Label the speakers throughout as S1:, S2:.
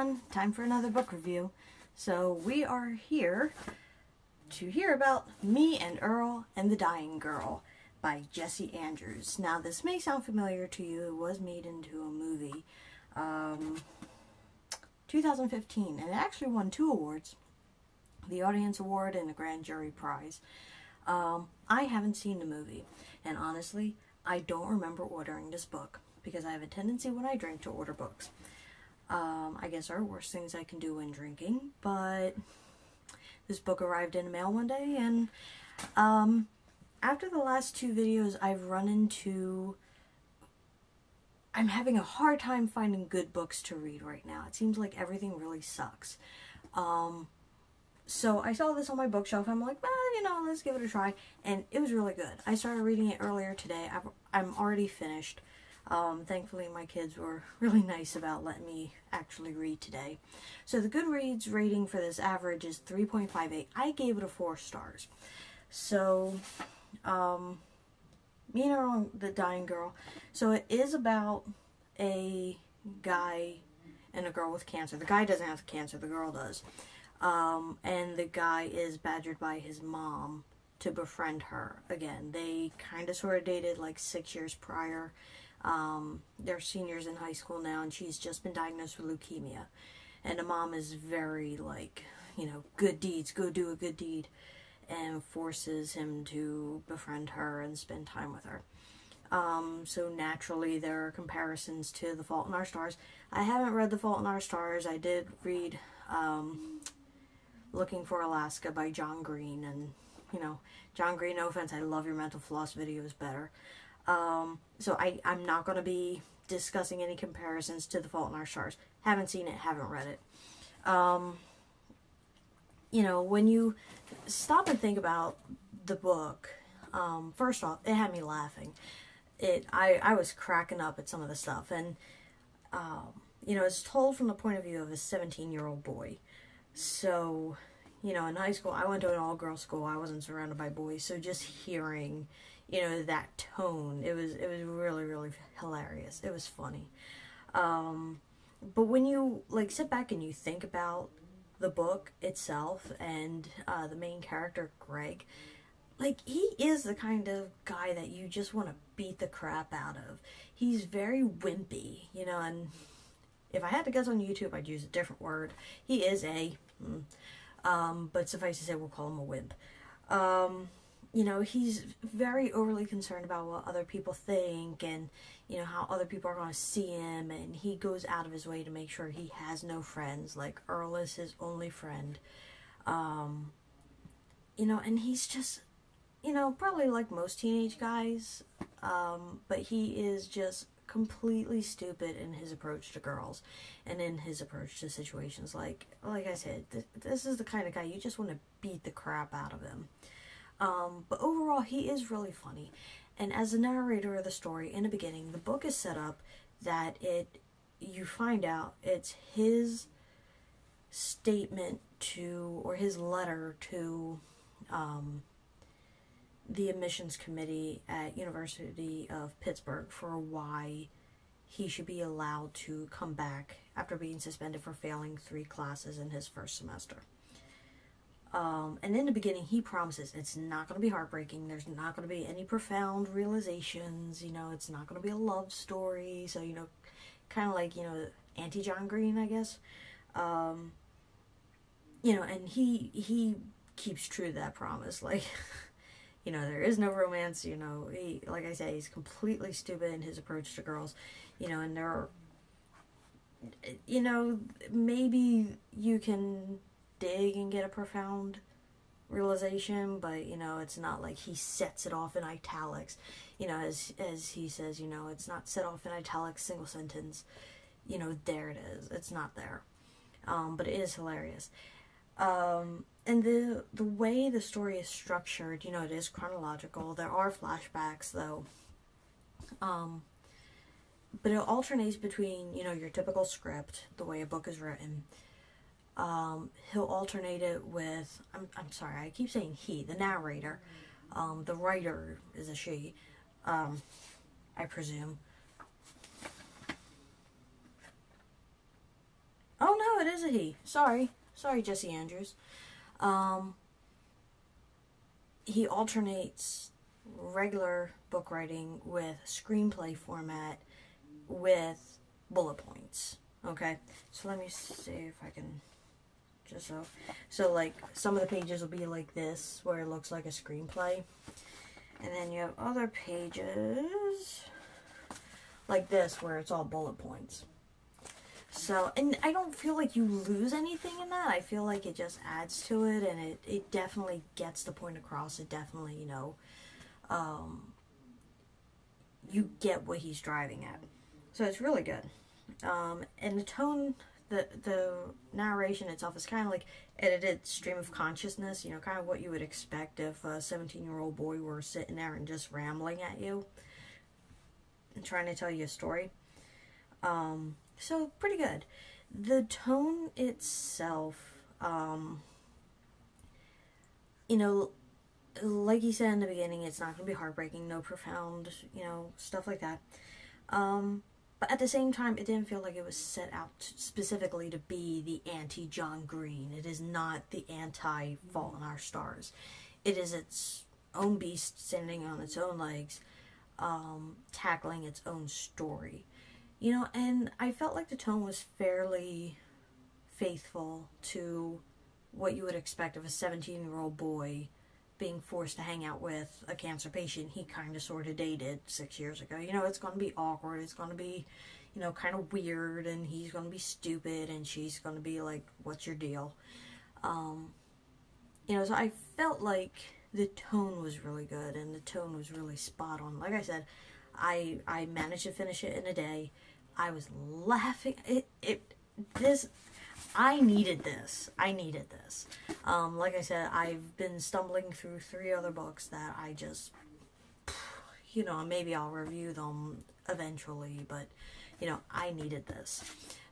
S1: everyone, time for another book review. So we are here to hear about Me and Earl and the Dying Girl by Jesse Andrews. Now this may sound familiar to you. It was made into a movie 2015, and it actually won 2 awards, the Audience Award and the Grand Jury Prize. I haven't seen the movie, and honestly I don't remember ordering this book because I have a tendency when I drink to order books. I guess there are worse things I can do when drinking, but this book arrived in the mail one day, and after the last 2 videos I've run into, I'm having a hard time finding good books to read right now. It seems like everything really sucks. So I saw this on my bookshelf. I'm like, well, you know, let's give it a try, and it was really good. I started reading it earlier today. I'm already finished. Thankfully my kids were really nice about letting me actually read today. So the Goodreads rating for this average is 3.58. I gave it a 4 stars. So, Me and Earl the Dying Girl. So it is about a guy and a girl with cancer. The guy doesn't have cancer, the girl does. And the guy is badgered by his mom to befriend her again. They kind of sort of dated like 6 years prior. They're seniors in high school now, and she's just been diagnosed with leukemia. And the mom is very like, you know, good deeds, go do a good deed, and forces him to befriend her and spend time with her. So naturally there are comparisons to The Fault in Our Stars. I haven't read The Fault in Our Stars. I did read Looking for Alaska by John Green, and you know, John Green, no offense, I love your mental floss videos better. So I'm not going to be discussing any comparisons to The Fault in Our Stars. Haven't seen it, haven't read it. You know, when you stop and think about the book, first off, it had me laughing. I was cracking up at some of the stuff, and, you know, it's told from the point of view of a 17-year-old boy. So, you know, in high school, I went to an all-girls school. I wasn't surrounded by boys, so just hearing, you know, that tone, it was really, really hilarious. It was funny. But when you, like, sit back and you think about the book itself and the main character, Greg, like, he is the kind of guy that you just want to beat the crap out of. He's very wimpy, you know, and if I had to guess on YouTube, I'd use a different word. He is but suffice to say, we'll call him a wimp. You know, he's very overly concerned about what other people think, and, you know, how other people are going to see him, and he goes out of his way to make sure he has no friends. Like, Earl is his only friend. You know, and he's just, you know, probably like most teenage guys, but he is just completely stupid in his approach to girls and in his approach to situations. Like I said, this is the kind of guy you just want to beat the crap out of him. But overall, he is really funny. And as the narrator of the story, in the beginning, the book is set up that you find out it's his statement to, or his letter to, the admissions committee at University of Pittsburgh for why he should be allowed to come back after being suspended for failing 3 classes in his first semester. And in the beginning, he promises it's not going to be heartbreaking. There's not going to be any profound realizations. You know, it's not going to be a love story. So, you know, kind of like, you know, anti-John Green, I guess. You know, and he keeps true to that promise. Like, you know, there is no romance. You know, like I said, he's completely stupid in his approach to girls. You know, and there are, you know, maybe you can dig and get a profound realization, but, you know, it's not like he sets it off in italics, you know, as he says, you know, it's not set off in italics, single sentence, you know, there it is, it's not there. But it is hilarious. And the way the story is structured, you know, it is chronological. There are flashbacks, though. But it alternates between, you know, your typical script, the way a book is written. He'll alternate it with, I'm sorry, I keep saying he, the narrator. The writer is a she, I presume. Oh no, it is a he. Sorry, Jesse Andrews. He alternates regular book writing with screenplay format with bullet points. Okay, so let me see if I can just so like some of the pages will be like this where it looks like a screenplay, and then you have other pages like this where it's all bullet points. So, and I don't feel like you lose anything in that. I feel like it just adds to it, and it definitely gets the point across. It definitely, you know, you get what he's driving at. So it's really good. And the tone, the narration itself is kind of like edited stream of consciousness, you know, kind of what you would expect if a 17-year-old boy were sitting there and just rambling at you and trying to tell you a story. So pretty good. The tone itself, you know, like he said in the beginning, it's not going to be heartbreaking, no profound, you know, stuff like that. But at the same time, it didn't feel like it was set out specifically to be the anti-John Green. It is not the anti-Fault in Our Stars. It is its own beast standing on its own legs, tackling its own story. You know, and I felt like the tone was fairly faithful to what you would expect of a 17-year-old boy being forced to hang out with a cancer patient he kind of sort of dated 6 years ago. You know, it's going to be awkward. It's going to be, you know, kind of weird, and he's going to be stupid, and she's going to be like, what's your deal? You know, so I felt like the tone was really good, and the tone was really spot on. Like I said, I managed to finish it in a day. I was laughing. I needed this. Like I said, I've been stumbling through 3 other books that I just, you know, maybe I'll review them eventually, but, you know, I needed this.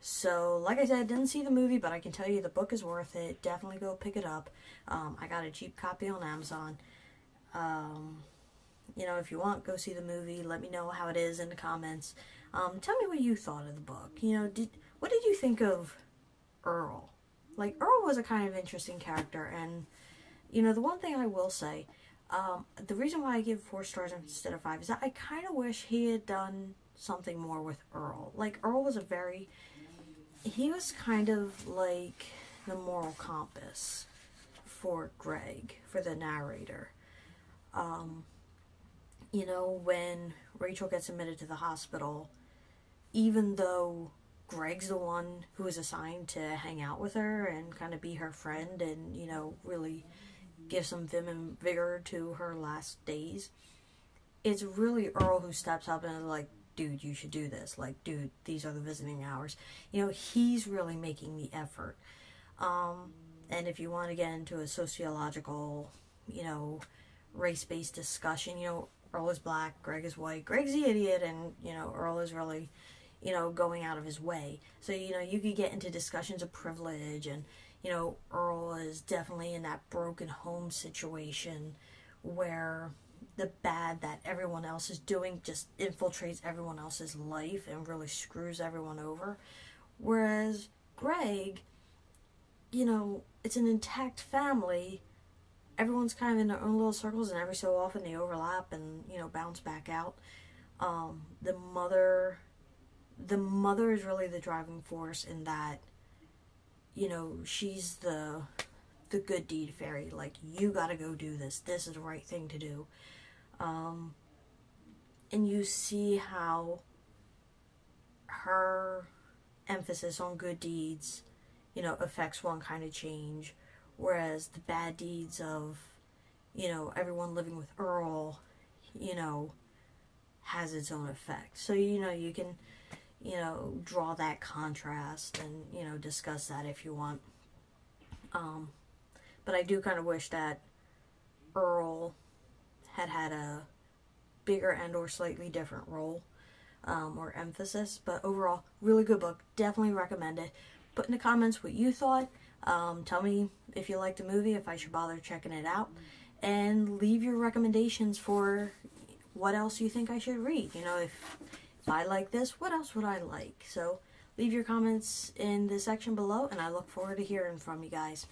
S1: So, like I said, I didn't see the movie, but I can tell you the book is worth it. Definitely go pick it up. I got a cheap copy on Amazon. You know, if you want, go see the movie. Let me know how it is in the comments. Tell me what you thought of the book. You know, what did you think of Earl? Like, Earl was a kind of interesting character, and, you know, the one thing I will say, the reason why I give 4 stars instead of 5 is that I kind of wish he had done something more with Earl. Like, Earl was he was kind of like the moral compass for Greg, for the narrator. You know, when Rachel gets admitted to the hospital, even though Greg's the one who is assigned to hang out with her and kind of be her friend and, you know, really give some vim and vigor to her last days, it's really Earl who steps up and is like, dude, you should do this. Like, dude, these are the visiting hours. You know, he's really making the effort. And if you want to get into a sociological, you know, race-based discussion, you know, Earl is black, Greg is white, Greg's the idiot, and, you know, Earl is really, you know, going out of his way. So, you know, you could get into discussions of privilege, and, you know, Earl is definitely in that broken home situation where the bad that everyone else is doing just infiltrates everyone else's life and really screws everyone over. Whereas Greg, you know, it's an intact family. Everyone's kind of in their own little circles, and every so often they overlap and, you know, bounce back out. The mother is really the driving force in that, you know, she's the good deed fairy. Like, you gotta go do this. This is the right thing to do. And you see how her emphasis on good deeds, you know, affects one kind of change, whereas the bad deeds of, you know, everyone living with Earl, you know, has its own effect. So, you know, you can, you know, draw that contrast and, you know, discuss that if you want. But I do kind of wish that Earl had a bigger and or slightly different role or emphasis. But overall, really good book. Definitely recommend it. Put in the comments what you thought. Tell me if you liked the movie, if I should bother checking it out. And leave your recommendations for what else you think I should read. You know, if I like this, what else would I like? So leave your comments in the section below, and I look forward to hearing from you guys.